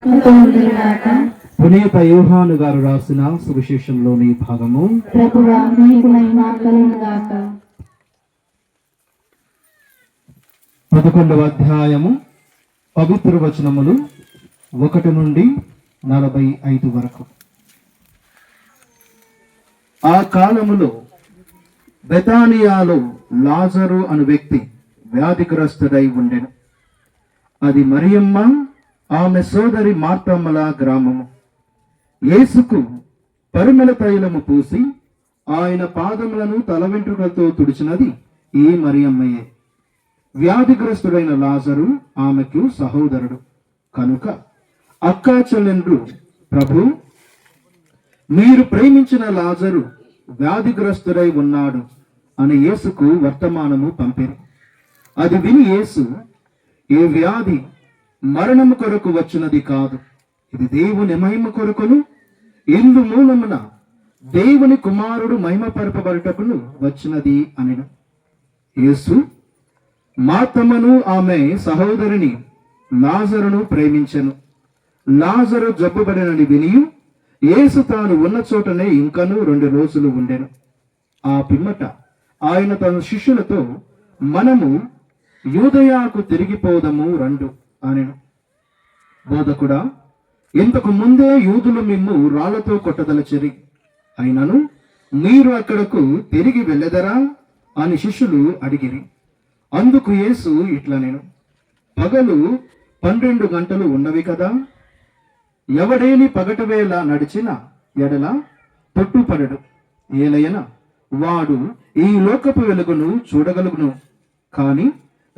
పునీత యోహాను గారు రాసిన సువిశేషంలోని భాగము. 11వ అధ్యాయము పవిత్ర వచనములు 1 నుండి 45 వరకు. ఆ కాలములో బెతానియాలో లాజరు అను వ్యక్తి వ్యాధిగ్రస్తుడై ఉండెను. అది మరియమ్మ ఆమె సోదరి మార్తమ్మల గ్రామము. యేసుకు పరిమళ తైలము పూసి ఆయన పాదములను తల వెంట్రుకలతో తుడిచినది ఈ మరియమ్మయే. వ్యాధిగ్రస్తుడైన లాజరు ఆమెకు సహోదరుడు కనుక అక్కా చెల్లెండ్రు, ప్రభు, మీరు ప్రేమించిన లాజరు వ్యాధిగ్రస్తుడై ఉన్నాడు అని యేసుకు వర్తమానము పంపిరి. అది విని యేసు, ఈ వ్యాధి మరణము కొరకు వచ్చినది కాదు, ఇది దేవుని మహిమ కొరకును ఇందు మూలమున దేవుని కుమారుడు మహిమపరపబడుటకును వచ్చినది అనెను. యేసు మార్తమ్మను ఆమె సహోదరిని లాజరును ప్రేమించెను. లాజరు జబ్బుబడినని విని యేసు తాను ఉన్న చోటనే ఇంకనూ 2 రోజులు ఉండెను. ఆ పిమ్మట ఆయన తన శిష్యులతో, మనము యూదయాకు తిరిగిపోదము రండు అనెను. బోధకుడా, ఇంతకు ముందే యూదులు మిమ్ము రాళ్లతో కొట్టదలచిరి, అయినను మీరు అక్కడకు తిరిగి వెళ్ళెదరా అని శిష్యులు అడిగిరి. అందుకు యేసు ఇట్లనెను, పగలు 12 గంటలు ఉన్నవి కదా, ఎవడేని పగటివేళ నడిచిన ఎడల తొట్టుపడడు, ఏలయన వాడు ఈ లోకపు వెలుగును చూడగలుగును, కాని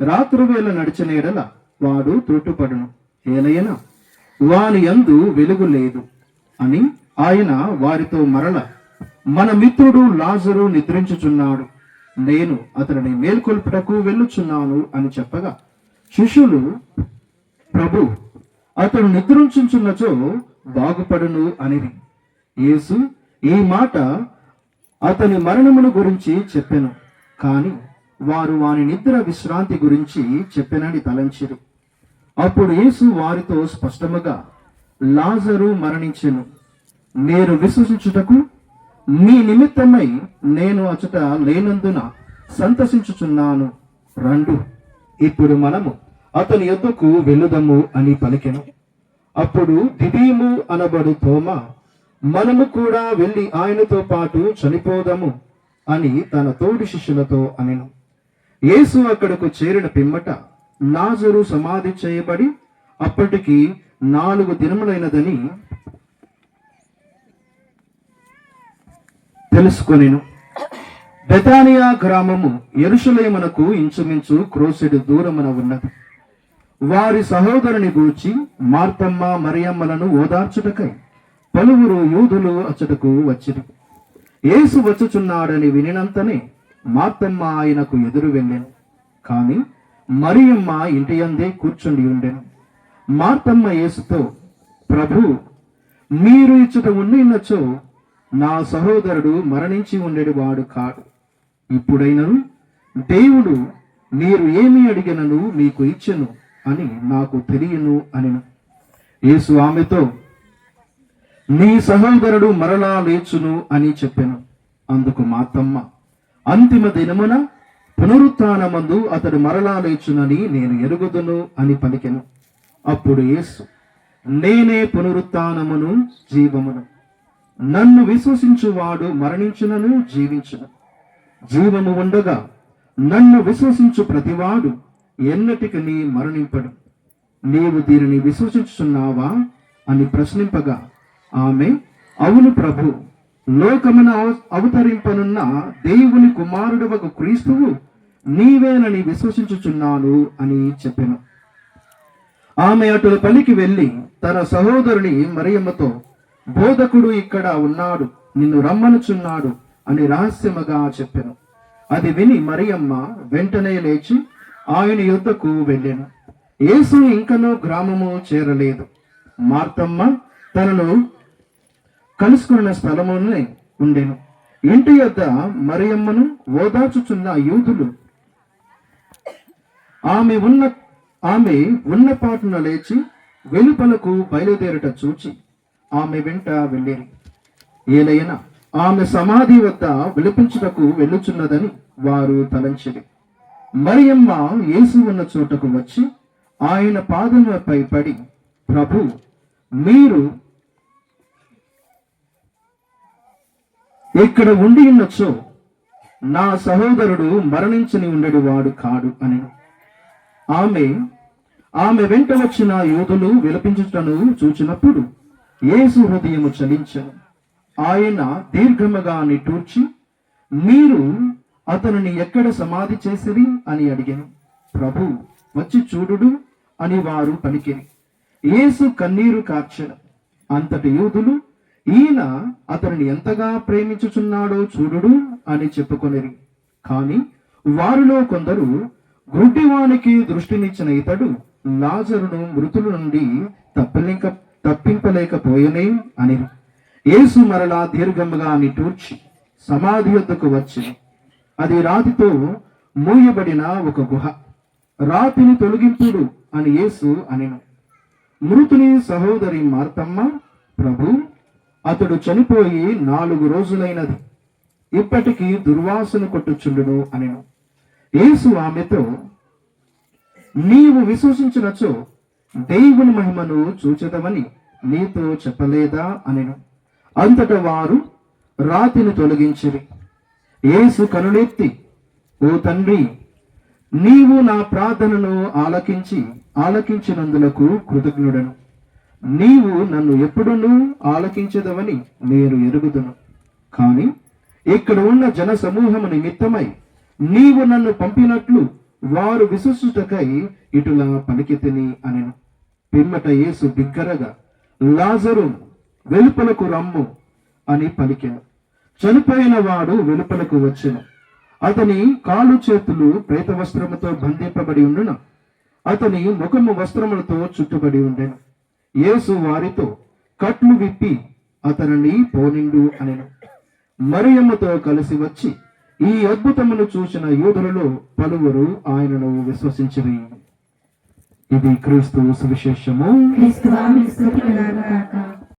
రాత్రివేళ నడిచిన ఎడల వాడు తొట్టుపడును, ఏలయన వాని యందు వెలుగు లేదు అని ఆయన వారితో మరల, మన మిత్రుడు లాజరు నిద్రించుచున్నాడు, నేను అతనిని మేల్కొల్పుటకు వెళ్ళుచున్నాను అని చెప్పగా శిష్యులు, ప్రభు, అతడు నిద్రించుచున్నచో బాగుపడును అనిరి. యేసు ఈ మాట అతని మరణమును గురించి చెప్పెను, కాని వారు వాని నిద్ర విశ్రాంతి గురించి చెప్పెనని తలంచిరి. అప్పుడు యేసు వారితో స్పష్టముగా, లాజరు మరణించెను, మీరు విశ్వసించుటకు మీ నిమిత్తమై నేను అచట లేనందున సంతసించుచున్నాను, రండు, ఇప్పుడు మనము అతని యొద్దకు వెళ్ళుదము అని పలికెను. అప్పుడు దిదీము అనబడు తోమా, మనము కూడా వెళ్ళి ఆయనతో పాటు చనిపోదాము అని తన తోడి శిష్యులతో అనెను. యేసు అక్కడకు చేరిన పిమ్మట లాజరు సమాధి చేయబడి అప్పటికి 4 దినములైనదని తెలుసుకొనెను. బెతానియా గ్రామము యెరూషలేమునకు ఇంచుమించు క్రోసెడు దూరమున ఉన్నది. వారి సహోదరుని గూర్చి మార్తమ్మ మరియమ్మలను ఓదార్చుటకై పలువురు యూదులు అచ్చటకు వచ్చిరి. యేసు వచ్చుచున్నాడని వినినంతనే మార్తమ్మ ఆయనకు ఎదురు వెళ్ళెను, కాని మరియమ్మ ఇంటి యందే కూర్చుండి ఉండెను. మార్తమ్మ యేసుతో, ప్రభు, మీరు ఇచ్చట ఉండినచో నా సహోదరుడు మరణించి ఉండేడు వాడు కాడు, ఇప్పుడైనను దేవుడు మీరు ఏమి అడిగినను మీకు ఇచ్చెను అని నాకు తెలియను అనెను. యేసు ఆమెతో, నీ సహోదరుడు మరలా లేచును అని చెప్పెను. అందుకు మార్తమ్మ, అంతిమ దినమున పునరుత్థానమందు అతడు మరలా లేచునని నేను ఎరుగుదును అని పలికెను. అప్పుడు యేసు, నేనే పునరుత్థానమును జీవమును, నన్ను విశ్వసించువాడు మరణించునను జీవించును, జీవము ఉండగా నన్ను విశ్వసించు ప్రతివాడు ఎన్నటికి నీ మరణింపడు. నీవు దీనిని విశ్వసించుచున్నావా అని ప్రశ్నింపగా ఆమె, అవును ప్రభు, లోకమున అవతరింపనున్న దేవుని కుమారుడవగు క్రీస్తువు నీవేనని విశ్వసించుచున్నాను అని చెప్పెను. ఆమె అటు పలికి వెళ్ళి తన సహోదరుని మరియమ్మతో, బోధకుడు ఇక్కడ ఉన్నాడు, నిన్ను రమ్మనుచున్నాడు అని రహస్యముగా చెప్పెను. అది విని మరియమ్మ వెంటనే లేచి ఆయన యొద్దకు వెళ్ళెను. యేసు ఇంకనూ గ్రామము చేరలేదు. మార్తమ్మ తనను కలుసుకున్న స్థలమునే ఉండెను. ఇంటి యొద్ద మరియమ్మను ఓదార్చుచున్న యూదులు ఆమె ఉన్న పాటున లేచి వెలుపలకు బయలుదేరుట చూచి ఆమె వెంట వెళ్ళిరి. ఏలైనా ఆమె సమాధి వద్ద విలపించుటకు వెళ్ళుచున్నదని వారు తలంచిరి. మరియమ్మ యేసు ఉన్న చోటకు వచ్చి ఆయన పాదములపై పడి, ప్రభు, మీరు ఇక్కడ ఉండి ఉండొచ్చో నా సహోదరుడు మరణించని ఉండడు వాడు కాడు అని. ఆమె వెంట వచ్చిన యూదులు విలపించుటను చూచినప్పుడు యేసు హృదయము చలించెను. ఆయన దీర్ఘముగా నిట్టూర్చి, మీరు అతనిని ఎక్కడ సమాధి చేసిరి అని అడిగాను. ప్రభు, వచ్చి చూడుడు అని వారు పలికిరి. యేసు కన్నీరు కార్చెను. అంతటి యూదులు, ఈయన అతనిని ఎంతగా ప్రేమించుచున్నాడో చూడుడు అని చెప్పుకొనిరి. కాని వారిలో కొందరు, గుడ్డివానికి దృష్టినిచ్చిన ఇతడు లాజరును మృతుల నుండి తప్పింపలేకపోయనే అని. యేసు మరలా దీర్ఘముగా నిట్టూర్చి సమాధి వద్దకు వచ్చి, అది రాతితో మూయబడిన ఒక గుహ. రాతిని తొలగింపుడు అని యేసు అనెను. మృతుని సహోదరి మార్తమ్మ, ప్రభు, అతడు చనిపోయి 4 రోజులైనది, ఇప్పటికీ దుర్వాసన కొట్టుచుండును అనెను. యేసు ఆమెతో, నీవు విశ్వసించినచో దేవుని మహిమను చూచెదవని నీతో చెప్పలేదా అనెను. అంతటా వారు రాతిని తొలగించిరి. యేసు కనులెత్తి, ఓ తండ్రి, నీవు నా ప్రార్థనను ఆలకించినందులకు కృతజ్ఞుడను. నీవు నన్ను ఎప్పుడునూ ఆలకించదవని నేను ఎరుగుదును. కాని ఇక్కడ ఉన్న జన సమూహము నిమిత్తమై నీవు నన్ను పంపినట్లు వారు విశ్వసించుటకై ఇటులా పలికితిని అనెను. పిమ్మట యేసు బిగ్గరగా, లాజరు, వెలుపలకు రమ్ము అని పలికెను. చనిపోయిన వాడు వెలుపలకు వచ్చెను. అతని కాలు చేతులు ప్రేత వస్త్రముతో బంధింపబడి ఉండున, అతని ముఖము వస్త్రములతో చుట్టుబడి ఉండెను. యేసు వారితో, కట్లు విప్పి అతనిని పోనిండు అనెను. మరియమ్మతో కలిసి వచ్చి ఈ అద్భుతమును చూసిన యూదులలో పలువురు ఆయనను విశ్వసించిరి. ఇది క్రీస్తు సువిశేషము. క్రీస్తువా మీకు స్తుతి కలుగుగాక.